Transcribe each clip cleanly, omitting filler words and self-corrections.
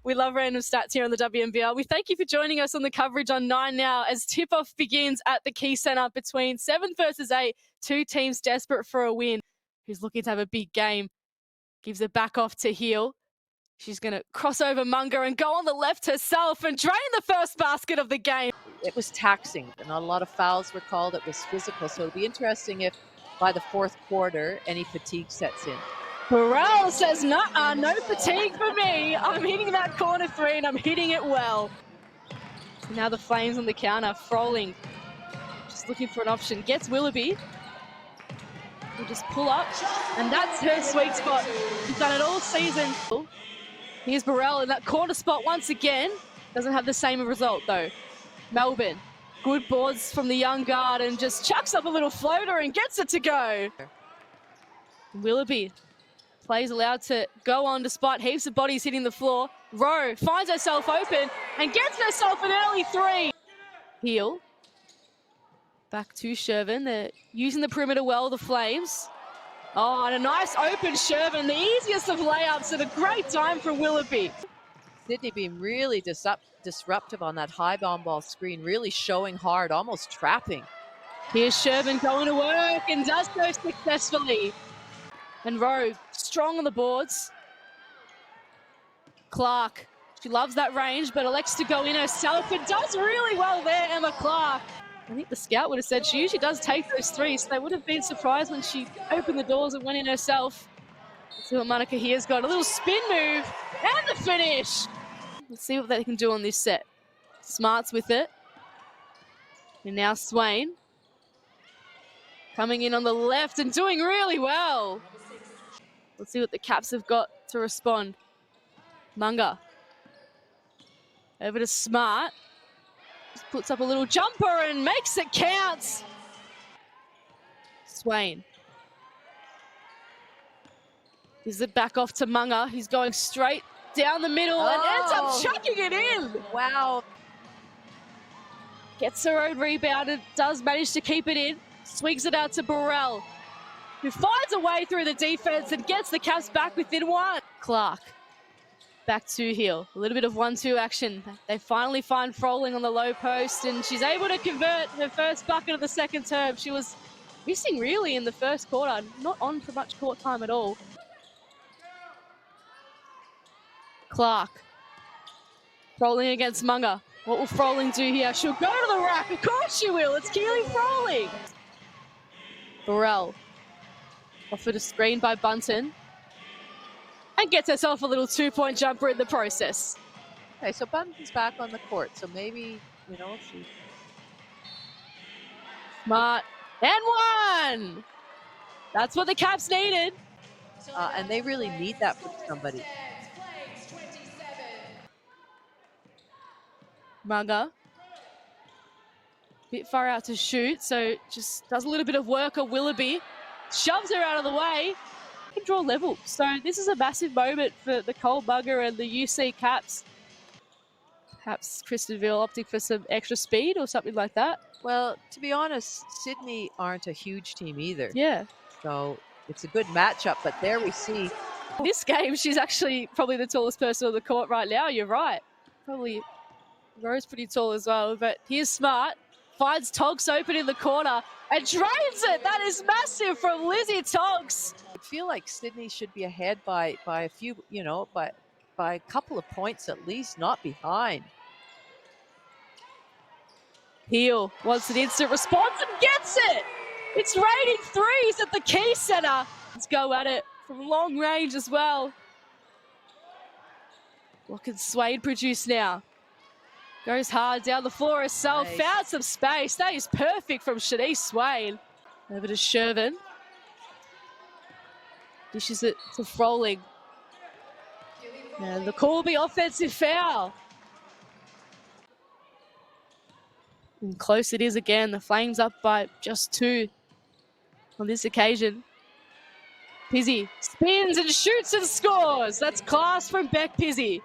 We love random stats here on the WNBL. We thank you for joining us on the coverage on 9 Now as tip-off begins at the Key Centre between 7 versus 8, two teams desperate for a win. Who's looking to have a big game. Gives it back off to Heel. She's going to cross over Munger and go on the left herself and drain the first basket of the game. It was taxing. Not a lot of fouls were called. It was physical. So it'll be interesting if by the fourth quarter any fatigue sets in. Burrell says, nah, no fatigue for me. I'm hitting that corner three and I'm hitting it well. So now the Flames on the counter. Froling just looking for an option. Gets Willoughby. We'll just pull up, and that's her sweet spot. She's done it all season. Here's Burrell in that corner spot once again. Doesn't have the same result though. Melbourne, good boards from the young guard and just chucks up a little floater and gets it to go. Willoughby, plays allowed to go on despite heaps of bodies hitting the floor. Rowe finds herself open and gets herself an early three. Heel. Back to Shervin. They're using the perimeter well, the Flames. Oh, and a nice open Shervin. The easiest of layups at a great time for Willoughby. Sydney being really disruptive on that high bomb ball screen, really showing hard, almost trapping. Here's Shervin going to work and does so successfully. And Rowe, strong on the boards. Clark, she loves that range, but elects to go in herself and does really well there, Emma Clark. I think the scout would have said she usually does take those threes, so they would have been surprised when she opened the doors and went in herself. Let's see what Monica here's got. A little spin move and the finish. Let's see what they can do on this set. Smart's with it. And now Swain. Coming in on the left and doing really well. Let's see what the Caps have got to respond. Munger. Over to Smart. Just puts up a little jumper and makes it count. Swain. Gives it back off to Munger. He's going straight down the middle and ends up chucking it in. Wow. Gets her own rebound and does manage to keep it in. Swings it out to Burrell, who finds a way through the defense and gets the Caps back within one. Clark. Back to Hill. A little bit of 1-2 action. They finally find Froling on the low post, and she's able to convert her first bucket of the second term. She was missing really in the first quarter, not on for much court time at all. Clark. Froling against Munger. What will Froling do here? She'll go to the rack. Of course she will. It's Keely Froling. Burrell. Offered a screen by Bunton. And gets herself a little 2-point jumper in the process. Okay, so Bunton's back on the court, so maybe, she... Smart. And one! That's what the Caps needed. And they really need that from somebody. Munger. Bit far out to shoot, so just does a little bit of work on Willoughby. Shoves her out of the way. Can draw level. So this is a massive moment for the Cole Munger and the UC Caps. Perhaps Kristen Veal opting for some extra speed or something like that. Well, to be honest, Sydney aren't a huge team either. Yeah. So it's a good matchup, but there we see. This game, she's actually probably the tallest person on the court right now. You're right. Probably Rose pretty tall as well, but here's Smart. Finds Tonks open in the corner and drains it. That is massive from Lizzie Tonks. I feel like Sydney should be ahead by a few, by a couple of points at least, not behind. Heel wants an instant response and gets it. It's raining threes at the Key Centre. Let's go at it from long range as well. What can Swain produce now? Goes hard down the floor herself, nice. Found some space. That is perfect from Shanice Swain. Over to Shervin. Dishes it to Froling. And the call will be offensive foul. And close it is again. The Flames up by just 2 on this occasion. Pizzi spins and shoots and scores. That's class from Beck Pizzi.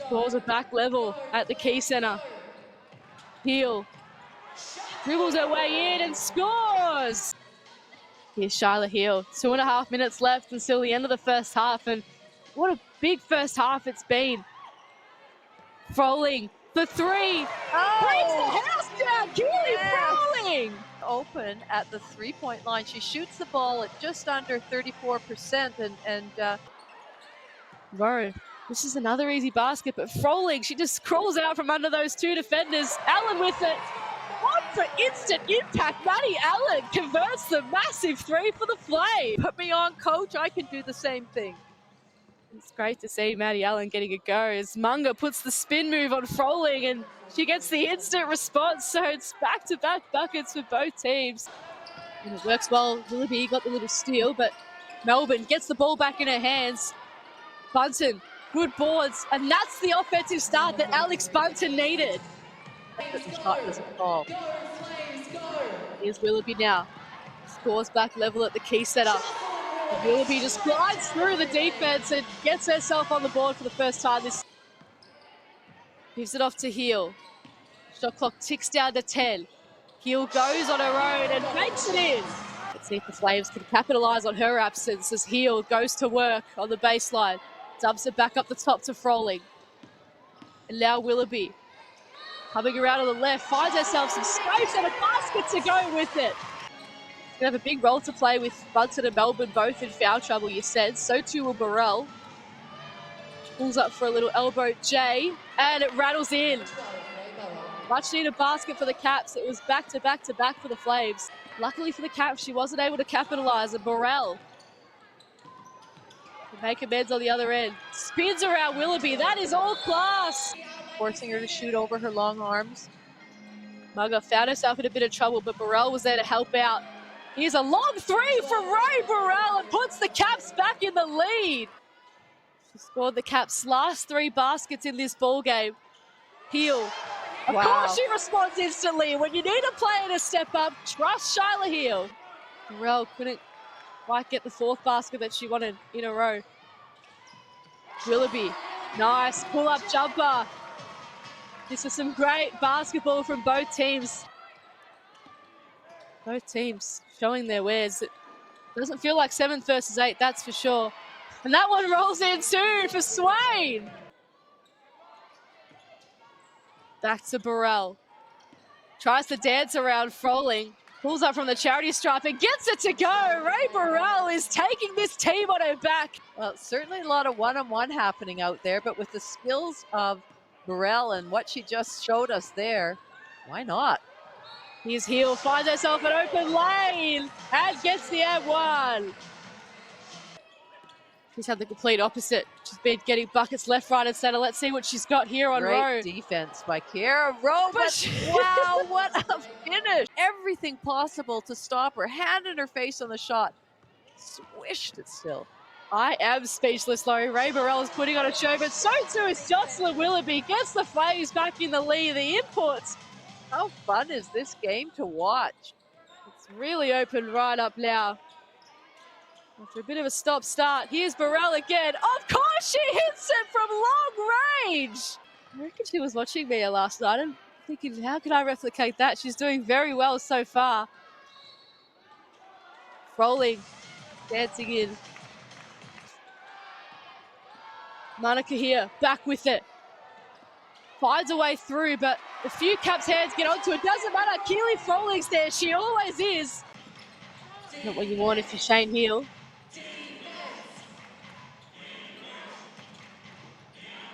Scores a back level at the Key Centre. Heel dribbles her way in and scores. Here's Shyla Heel. 2.5 minutes left until the end of the first half, and What a big first half it's been. Froling for three. Breaks the house down. Keely Froling. Open at the three-point line. She shoots the ball at just under 34%. Bro, this is another easy basket, but Froling, she just crawls out from under those two defenders. Allen with it. On for instant impact. Maddie Allen converts the massive three for the Flame. Put me on, coach. I can do the same thing. It's great to see Maddie Allen getting a go as Munga puts the spin move on Froling and she gets the instant response. So it's back-to-back buckets for both teams. And it works well. Willoughby got the little steal, but Melbourne gets the ball back in her hands. Bunton, good boards, and that's the offensive start that Alex Bunton needed. But the shot doesn't fall. Here's Willoughby now. Scores back level at the key setup. Willoughby just glides through the defense and gets herself on the board for the first time this. Gives it off to Heel. Shot clock ticks down to 10. Heel goes on her own and makes it in. Let's see if the Flames can capitalise on her absence as Heel goes to work on the baseline. Dumps it back up the top to Froling. And now Willoughby, coming around on the left, finds herself some space and a basket to go with it. Going to have a big role to play with Bunton and Melbourne both in foul trouble, you said. So too will Burrell. Pulls up for a little elbow J, and it rattles in. Much needed basket for the Caps. It was back-to-back-to-back for the Flames. Luckily for the Caps, she wasn't able to capitalise, and Burrell can make amends on the other end. Spins around Willoughby. That is all class. Forcing her to shoot over her long arms. Mugger found herself in a bit of trouble, but Burrell was there to help out. Here's a long three from Ray Burrell and puts the Caps back in the lead. She scored the Caps' last three baskets in this ballgame. Heel. Of course she responds instantly. When you need a player to step up, trust Shyla Heel. Burrell couldn't quite get the fourth basket that she wanted in a row. Willoughby, nice pull-up jumper. This is some great basketball from both teams. Both teams showing their wares. It doesn't feel like 7th versus 8, that's for sure. And that one rolls in too for Swain. Back to Burrell. Tries to dance around Froling. Pulls up from the charity stripe and gets it to go. Ray Burrell is taking this team on her back. Well, certainly a lot of one-on-one happening out there, but with the skills of Burrell and what she just showed us there, why not? Here's Heel, finds herself an open lane and gets the and one. She's had the complete opposite. She's been getting buckets left, right, and center. Let's see what she's got here on Rowe. Great defense by Kiera Rowe, but wow, what a finish. Everything possible to stop her. Hand in her face on the shot. Swished it still. I am speechless, Laurie. Ray Burrell is putting on a show, but so too is Jocelyn Willoughby. Gets the Flames back in the lead. The imports. How fun is this game to watch? It's really opened right up now. After a bit of a stop-start, here's Burrell again. Of course she hits it from long range. I reckon she was watching Mia last night and thinking, how can I replicate that? She's doing very well so far. Froling, dancing in. Monica here, back with it. Finds a way through, but a few Caps' hands get onto it. Doesn't matter. Keely Froling's there. She always is. Not what you want if you're Shane Heel.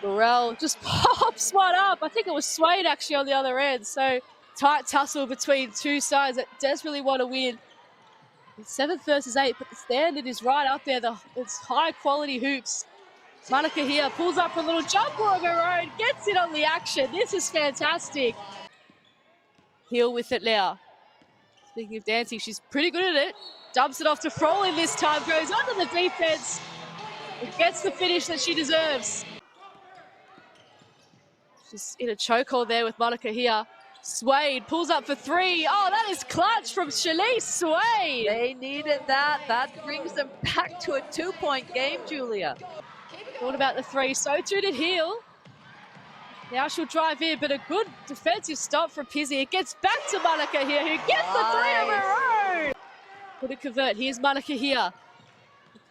Burrell just pops one up. I think it was Swain actually on the other end. So tight tussle between two sides that desperately want to win. It's 7th versus 8, but the standard is right up there. It's high quality hoops. Monica here pulls up a little jumper of her own, gets it on the action. This is fantastic. Heel with it now. Speaking of dancing, she's pretty good at it. Dumps it off to Froling this time, goes under the defense, and gets the finish that she deserves. She's in a chokehold there with Monica here. Swain pulls up for three. Oh, that is clutch from Shanice Swain. They needed that. That brings them back to a 2-point game, Julia. Thought about the three, so too did Heel. Now she'll drive in, but a good defensive stop from Pizzi. It gets back to Monica here, who gets the three of her own. Couldn't convert. Here's Monica here.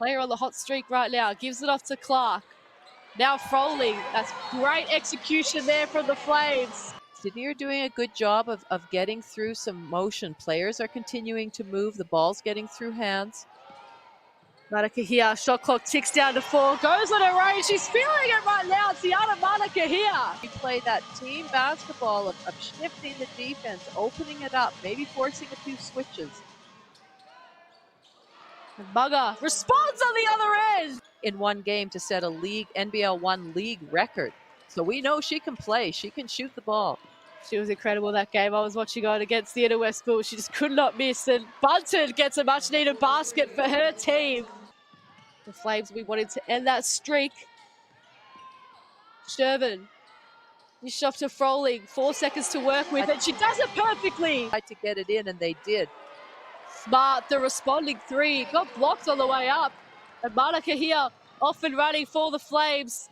Player on the hot streak right now. Gives it off to Clark. Now Froling. That's great execution there from the Flames. Sydney are doing a good job of getting through some motion. Players are continuing to move. The ball's getting through hands. Monica here. Shot clock ticks down to 4. Goes on her range. She's feeling it right now. Tiana Monica here. We play that team basketball of shifting the defense, opening it up, maybe forcing a few switches. And Bugger responds on the other end. In one game to set a NBL 1 league record. So we know she can play. She can shoot the ball. She was incredible that game. I was watching her against the Inner West Bulls. She just could not miss. And Bunton gets a much-needed basket for her team. The Flames, we wanted to end that streak. Shervin. Dish off to Froling. 4 seconds to work with, and she does it perfectly. Tried to get it in, and they did. Smart, the responding 3. Got blocked on the way up. And Monica here, off and running for the Flames.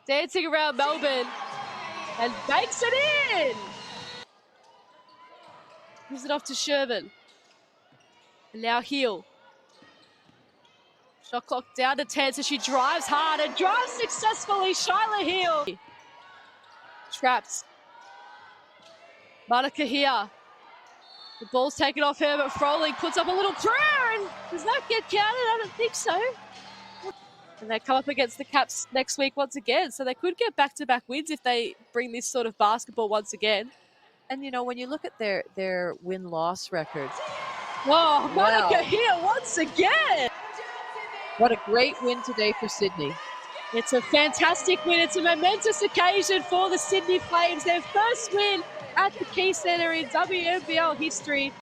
Dancing around Melbourne. And bakes it in. Gives it off to Shervin. And now Heel. Shot clock down to 10, so she drives hard and drives successfully. Shyla Heel. Trapped. Monica here. The ball's taken off her, but Froling puts up a little prayer, and does that get counted? I don't think so. And they come up against the Caps next week once again, so they could get back-to-back wins if they bring this sort of basketball once again. And, you know, when you look at their win-loss records. Oh, Monica here once again. What a great win today for Sydney. It's a fantastic win. It's a momentous occasion for the Sydney Flames. Their first win at the Key Centre in WNBL history.